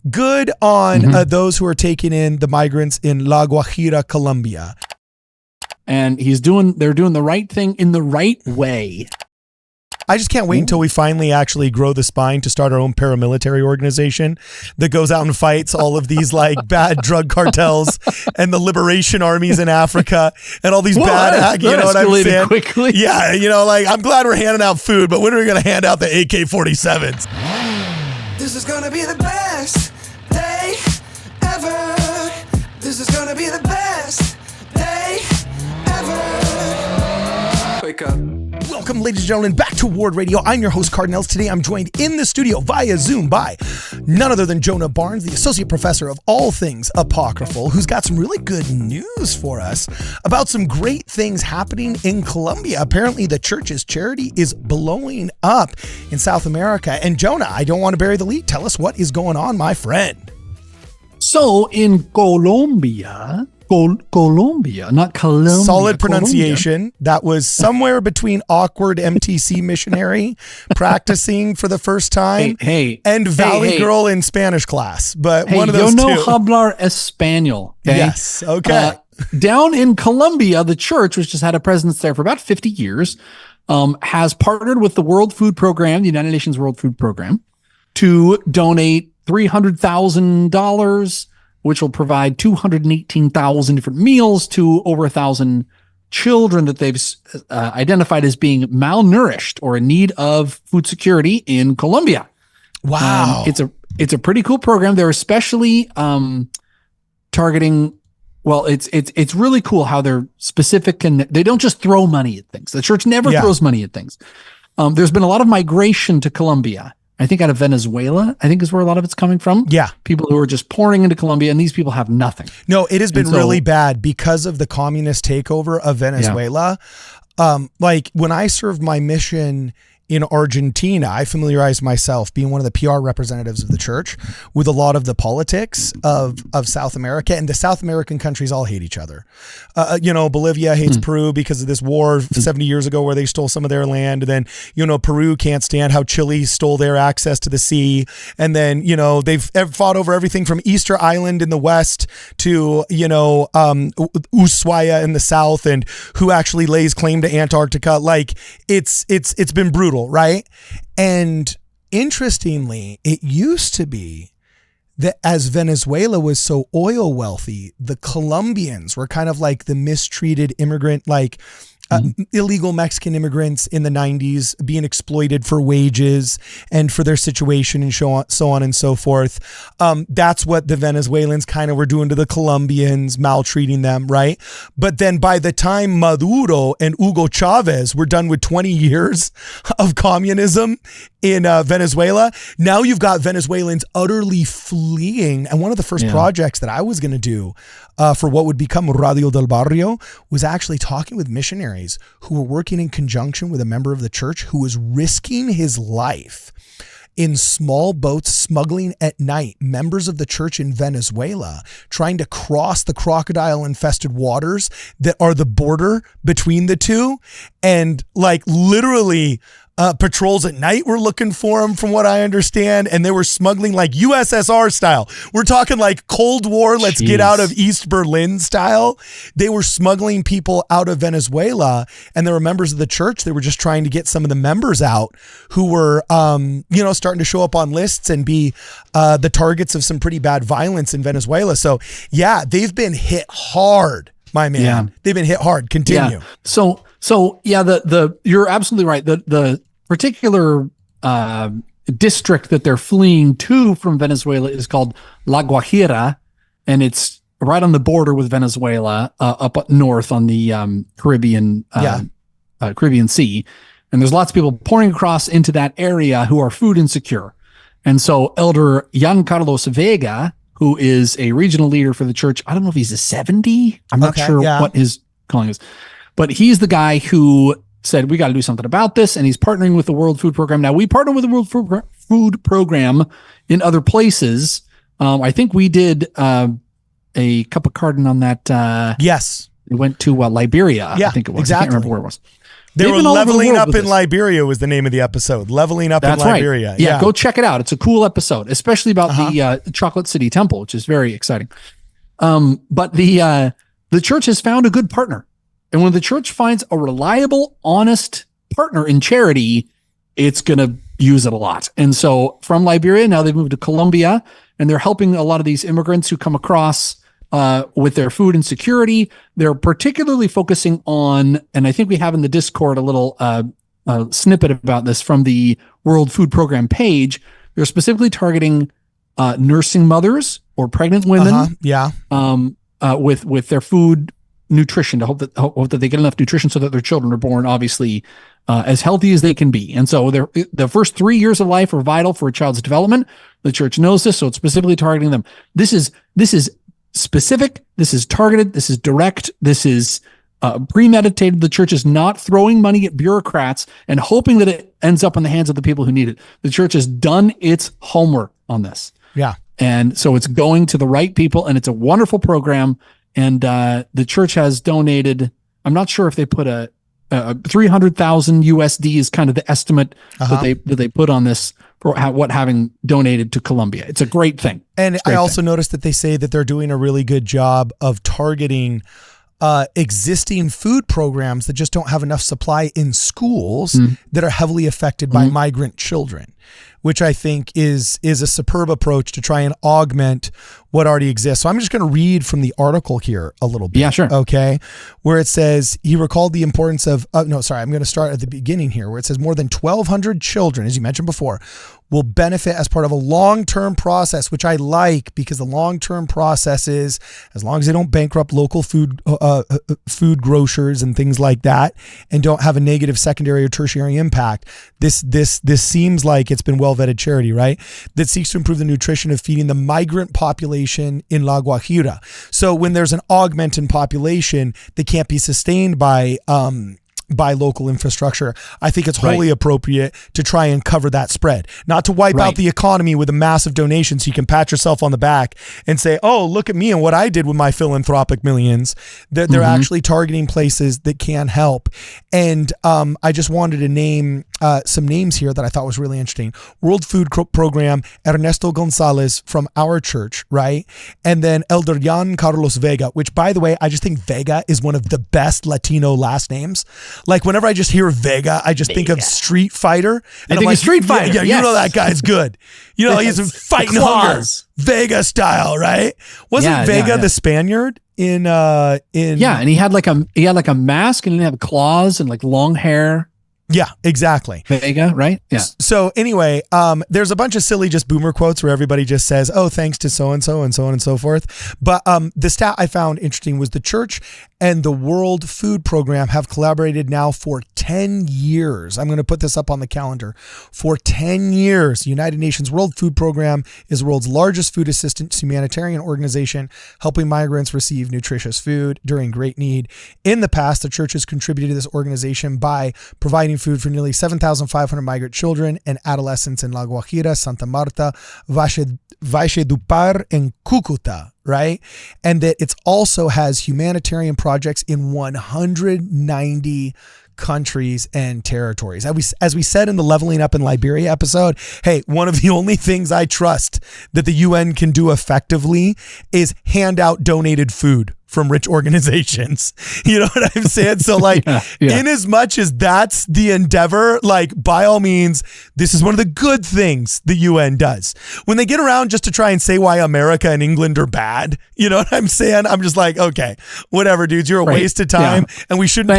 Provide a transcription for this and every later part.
Good on those who are taking in the migrants in La Guajira, Colombia. And they're doing the right thing in the right way. I just can't wait until we finally actually grow the spine to start our own paramilitary organization that goes out and fights all of these like bad drug cartels and the liberation armies in Africa and all these bad, you know what I'm saying? Quickly. Yeah, you know, like I'm glad we're handing out food, but when are we going to hand out the AK-47s? This is going to be the best day ever. This is going to be the best day ever. Wake up. Welcome, ladies and gentlemen, back to Ward Radio. I'm your host, Cardinals. Today, I'm joined in the studio via Zoom by none other than Jonah Barnes, the associate professor of all things apocryphal, who's got some really good news for us about some great things happening in Colombia. Apparently, the church's charity is blowing up in South America. And Jonah, I don't want to bury the lead. Tell us what is going on, my friend. So in Colombia, not Colombia. Solid pronunciation. Colombia. That was somewhere between awkward MTC missionary practicing for the first time and Valley Girl in Spanish class. But one of those two. Yo no hablar español. Okay? Yes. Okay. Down in Colombia, the church, which has had a presence there for about 50 years, has partnered with the World Food Program, the United Nations World Food Program, to donate $300,000, which will provide 218,000 different meals to over 1,000 children that they've identified as being malnourished or in need of food security in Colombia. Wow. It's a pretty cool program. They're especially targeting, well, it's really cool how they're specific and they don't just throw money at things. The church never throws money at things. There's been a lot of migration to Colombia. I think out of Venezuela, I think is where a lot of it's coming from. Yeah. People who are just pouring into Colombia, and these people have nothing. No, it has been really bad because of the communist takeover of Venezuela. Like when I served my mission in Argentina, I familiarized myself, being one of the PR representatives of the church, with a lot of the politics of South America, and the South American countries all hate each other. Bolivia hates Peru because of this war 70 years ago where they stole some of their land. And then, Peru can't stand how Chile stole their access to the sea. And then, they've fought over everything from Easter Island in the west to, Ushuaia in the south, and who actually lays claim to Antarctica. Like it's been brutal. Right. And interestingly, it used to be that as Venezuela was so oil wealthy, the Colombians were kind of like the mistreated immigrant, like illegal Mexican immigrants in the 90s being exploited for wages and for their situation and so on and so forth. That's what the Venezuelans kind of were doing to the Colombians, maltreating them, right? But then by the time Maduro and Hugo Chavez were done with 20 years of communism in Venezuela, now you've got Venezuelans utterly fleeing. And one of the first projects that I was going to do for what would become Radio del Barrio was actually talking with missionaries who were working in conjunction with a member of the church who was risking his life in small boats, smuggling at night members of the church in Venezuela, trying to cross the crocodile-infested waters that are the border between the two. And like literally patrols at night were looking for them, from what I understand, and they were smuggling like USSR style. We're talking like Cold War, let's get out of East Berlin style. They were smuggling people out of Venezuela, and there were members of the church. They were just trying to get some of the members out who were, starting to show up on lists and be the targets of some pretty bad violence in Venezuela. So yeah, they've been hit hard, my man. Yeah. They've been hit hard. Continue. Yeah. So you're absolutely right. The particular district that they're fleeing to from Venezuela is called La Guajira, and it's right on the border with Venezuela, up north on the Caribbean Sea. And there's lots of people pouring across into that area who are food insecure. And so Elder Jan Carlos Vega, who is a regional leader for the church, I don't know if he's a 70. I'm not sure what his calling is. But he's the guy who said, we got to do something about this. And he's partnering with the World Food Program. Now, we partner with the World Food Program in other places. I think we did a cup of cardin on that. Yes. It went to Liberia, yeah, I think it was. Exactly. I can't remember where it was. They They've were been all over the leveling world up with in this. Liberia was the name of the episode. Leveling up That's in Liberia. Right. Yeah, go check it out. It's a cool episode, especially about the Chocolate City Temple, which is very exciting. But the church has found a good partner. And when the church finds a reliable, honest partner in charity, it's going to use it a lot. And so from Liberia, now they've moved to Colombia, and they're helping a lot of these immigrants who come across with their food insecurity. They're particularly focusing on, and I think we have in the Discord a little snippet about this from the World Food Program page. They're specifically targeting nursing mothers or pregnant women with their food nutrition to hope that they get enough nutrition so that their children are born, obviously, as healthy as they can be. And so the first 3 years of life are vital for a child's development. The church knows this, so it's specifically targeting them. This is specific. This is targeted. This is direct. This is premeditated. The church is not throwing money at bureaucrats and hoping that it ends up in the hands of the people who need it. The church has done its homework on this. Yeah. And so it's going to the right people, and it's a wonderful program. And the church has donated, I'm not sure if they put a 300,000 USD is kind of the estimate that they put on this for having donated to Colombia. It's a great thing. And I also noticed that they say that they're doing a really good job of targeting existing food programs that just don't have enough supply in schools that are heavily affected by migrant children, which I think is a superb approach to try and augment what already exists. So I'm just going to read from the article here a little bit. Yeah, sure. Okay. Where it says, he recalled the importance of, I'm going to start at the beginning here, where it says more than 1,200 children, as you mentioned before, will benefit as part of a long-term process, which I like, because the long-term process is, as long as they don't bankrupt local food grocers and things like that, and don't have a negative secondary or tertiary impact, this seems like it's been well-vetted charity, right? That seeks to improve the nutrition of feeding the migrant population in La Guajira. So when there's an augment in population that can't be sustained by local infrastructure, I think it's wholly appropriate to try and cover that spread, not to wipe out the economy with a massive donation so you can pat yourself on the back and say, oh, look at me and what I did with my philanthropic millions. They're actually targeting places that can help. And I just wanted to name some names here that I thought was really interesting. World Food Program, Ernesto Gonzalez from our church, right? And then Elder Jan Carlos Vega, which, by the way, I just think Vega is one of the best Latino last names. Like, whenever I just hear Vega, I just think of Street Fighter. And I'm like, Street Fighter. Yeah, you know that guy's good. You know, he's fighting hunger. Vega style, right? Wasn't Vega the Spaniard in Yeah, and he had like a mask, and he had claws and like long hair. Yeah, exactly. Vega, right? Yeah. So anyway, there's a bunch of silly just boomer quotes where everybody just says, oh, thanks to so-and-so and so on and so forth. But the stat I found interesting was the church and the World Food Program have collaborated now for 10 years. I'm going to put this up on the calendar. For 10 years, United Nations World Food Program is the world's largest food assistance humanitarian organization, helping migrants receive nutritious food during great need. In the past, the church has contributed to this organization by providing food for nearly 7,500 migrant children and adolescents in La Guajira, Santa Marta, Valledupar, and Cúcuta, right? And that it also has humanitarian projects in 190 countries and territories. As we said in the Leveling Up in Liberia episode, hey, one of the only things I trust that the UN can do effectively is hand out donated food from rich organizations. You know what I'm saying? So like, in as much as that's the endeavor, like, by all means, this is one of the good things the UN does. When they get around just to try and say why America and England are bad, you know what I'm saying? I'm just like, okay, whatever, dudes, you're a waste of time, and we shouldn't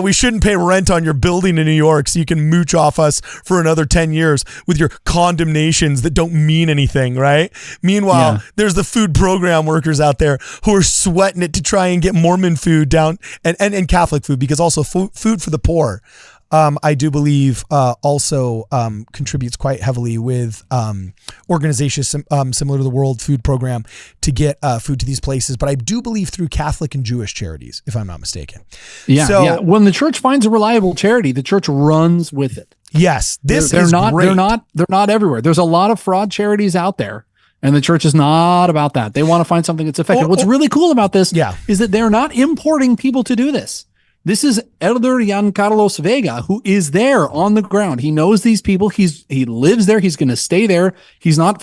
we shouldn't pay rent on your building in New York so you can mooch off us for another 10 years with your condemnations that don't mean anything, right? Meanwhile, there's the food program workers out there who are sweating it to try and get Mormon food down and Catholic food, because also food for the poor, I do believe also contributes quite heavily with organizations similar to the World Food Program to get food to these places. But I do believe through Catholic and Jewish charities, if I'm not mistaken. So when the church finds a reliable charity, the church runs with it. Yes, they're great. They're not everywhere. There's a lot of fraud charities out there, and the church is not about that. They want to find something that's effective. What's really cool about this is that they're not importing people to do this. This is Elder Jan Carlos Vega, who is there on the ground. He knows these people. He lives there. He's going to stay there. He's not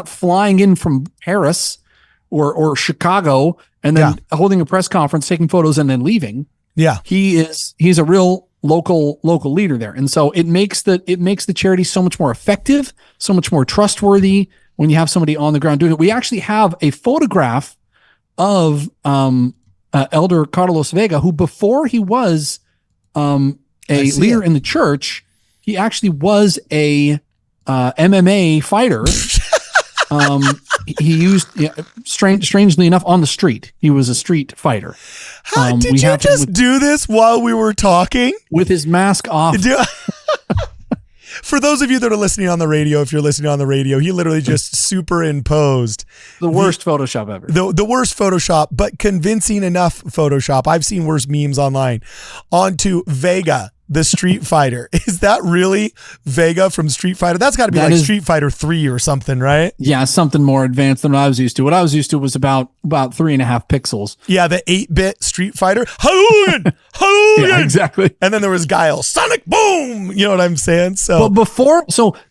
flying in from Paris or Chicago and then holding a press conference, taking photos, and then leaving. Yeah. He's a real local leader there. And so it makes the charity so much more effective, so much more trustworthy when you have somebody on the ground doing it. We actually have a photograph of Elder Carlos Vega, who before he was a leader in the church, he actually was a MMA fighter. He used, strangely enough, on the street. He was a street fighter. Did you just do this while we were talking? With his mask off. For those of you that are listening on the radio, if you're listening on the radio, he literally just superimposed the worst Photoshop ever. The worst Photoshop, but convincing enough Photoshop. I've seen worse memes online. Onto Vega, the Street Fighter. Is that really Vega from Street Fighter? That's got to be Street Fighter 3 or something, right? Yeah, something more advanced than what I was used to. What I was used to was about 3.5 pixels. Yeah, the 8-bit Street Fighter. Hadouken! Hadouken! Yeah, exactly. And then there was Guile. Sonic Boom! You know what I'm saying? So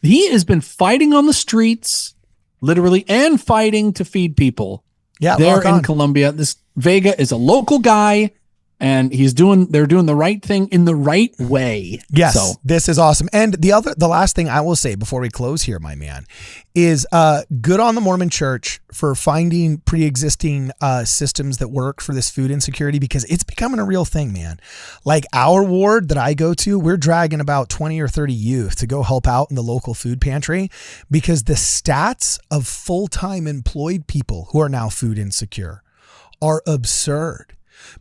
he has been fighting on the streets, literally, and fighting to feed people. Yeah, there in Colombia. This Vega is a local guy. And they're doing the right thing in the right way. Yes, so this is awesome. And the last thing I will say before we close here, my man, is good on the Mormon Church for finding pre-existing systems that work for this food insecurity, because it's becoming a real thing, man. Like our ward that I go to, we're dragging about 20 or 30 youth to go help out in the local food pantry, because the stats of full-time employed people who are now food insecure are absurd.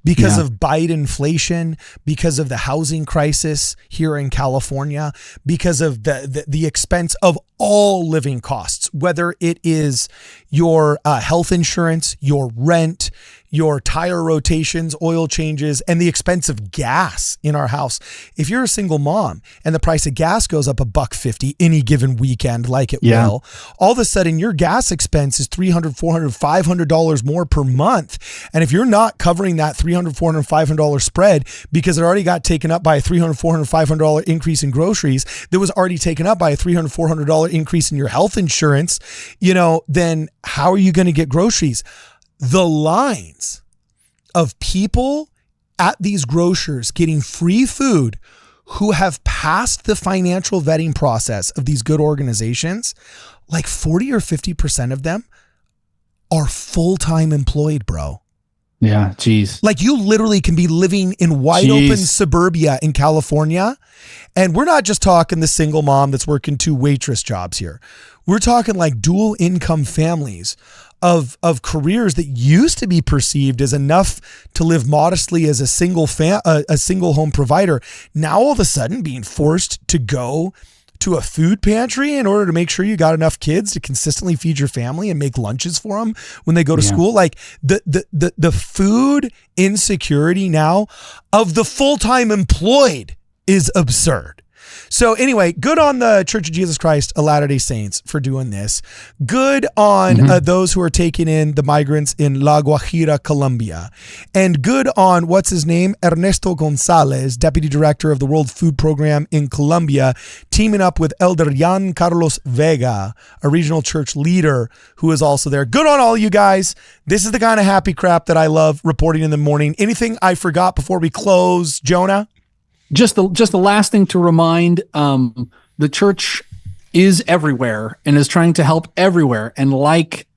Because of Biden inflation, because of the housing crisis here in California, because of the expense of all living costs, whether it is your health insurance, your rent, your tire rotations, oil changes, and the expense of gas in our house. If you're a single mom and the price of gas goes up $1.50 any given weekend, like it will, all of a sudden your gas expense is $300, $400, $500 more per month. And if you're not covering that $300, $400, $500 spread because it already got taken up by a $300, $400, $500 increase in groceries that was already taken up by a $300, $400 increase in your health insurance, then how are you going to get groceries? The lines of people at these grocers getting free food who have passed the financial vetting process of these good organizations, like 40 or 50% of them are full-time employed, bro. Yeah, geez. Like you literally can be living in wide open suburbia in California. And we're not just talking the single mom that's working 2 waitress jobs here. We're talking like dual income families of careers that used to be perceived as enough to live modestly as a single home provider. Now all of a sudden being forced to go to a food pantry in order to make sure you got enough kids to consistently feed your family and make lunches for them when they go to school. Like the food insecurity now of the full-time employed is absurd. So anyway, good on the Church of Jesus Christ of Latter-day Saints for doing this. Good on those who are taking in the migrants in La Guajira, Colombia. And good on, what's his name? Ernesto Gonzalez, Deputy Director of the World Food Program in Colombia, teaming up with Elder Jan Carlos Vega, a regional church leader who is also there. Good on all you guys. This is the kind of happy crap that I love reporting in the morning. Anything I forgot before we close, Jonah? Just the last thing to remind, the church is everywhere and is trying to help everywhere. And like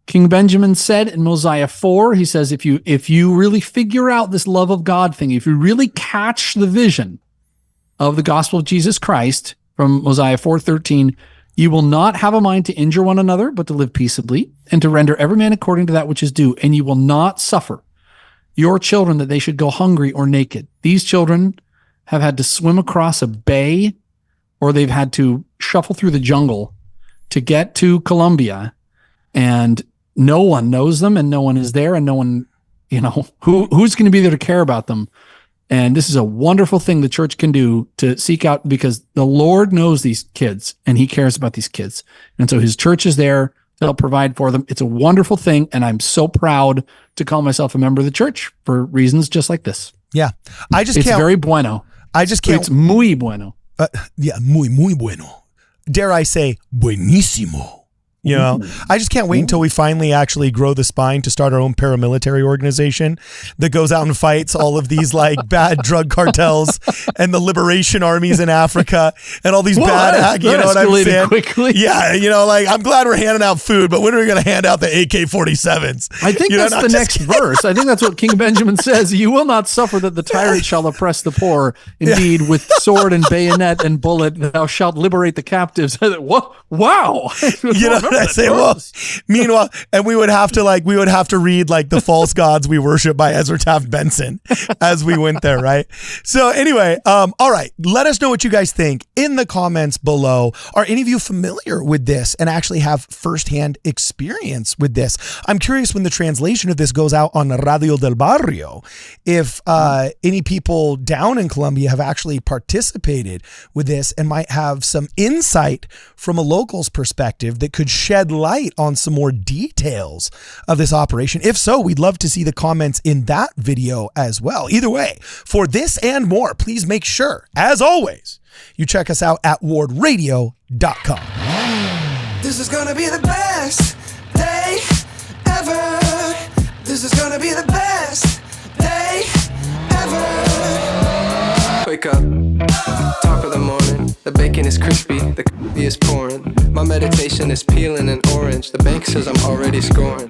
King Benjamin said in Mosiah 4, he says, if you really figure out this love of God thing, if you really catch the vision of the gospel of Jesus Christ from Mosiah 4:13, you will not have a mind to injure one another, but to live peaceably and to render every man according to that which is due. And you will not suffer your children that they should go hungry or naked. These children have had to swim across a bay, or they've had to shuffle through the jungle to get to Colombia, and no one knows them and no one is there and no one, who's going to be there to care about them. And this is a wonderful thing the church can do to seek out, because the Lord knows these kids and he cares about these kids. And so his church is there to help provide for them. It's a wonderful thing. And I'm so proud to call myself a member of the church for reasons just like this. Yeah. I just It's can't. very bueno. I just can't. It's muy bueno. Yeah, muy bueno. Dare I say, buenísimo. You know, I just can't wait until we finally actually grow the spine to start our own paramilitary organization that goes out and fights all of these like bad drug cartels and the liberation armies in Africa and all these bad, you know what I'm saying? Quickly. Yeah, you know, like I'm glad we're handing out food, but when are we going to hand out the AK-47s? I think that's the next verse. I think that's what King Benjamin says. You will not suffer that the tyrant shall oppress the poor. Indeed, with sword and bayonet and bullet, thou shalt liberate the captives. What? Wow. You know what I say? Well, meanwhile, and we would have to read like the false gods we worship by Ezra Taft Benson as we went there, right? So anyway, all right, let us know what you guys think in the comments below. Are any of you familiar with this and actually have firsthand experience with this? I'm curious when the translation of this goes out on Radio del Barrio, if any people down in Colombia have actually participated with this and might have some insight from a local's perspective that could shed light on some more details of this operation. If so, we'd love to see the comments in that video as well. Either way, for this and more, please make sure, as always, you check us out at wardradio.com. This is gonna be the best day ever. This is gonna be the best day ever. Wake up, top of the morning. The bacon is crispy, the coffee is pouring. My meditation is peeling an orange. The bank says I'm already scoring.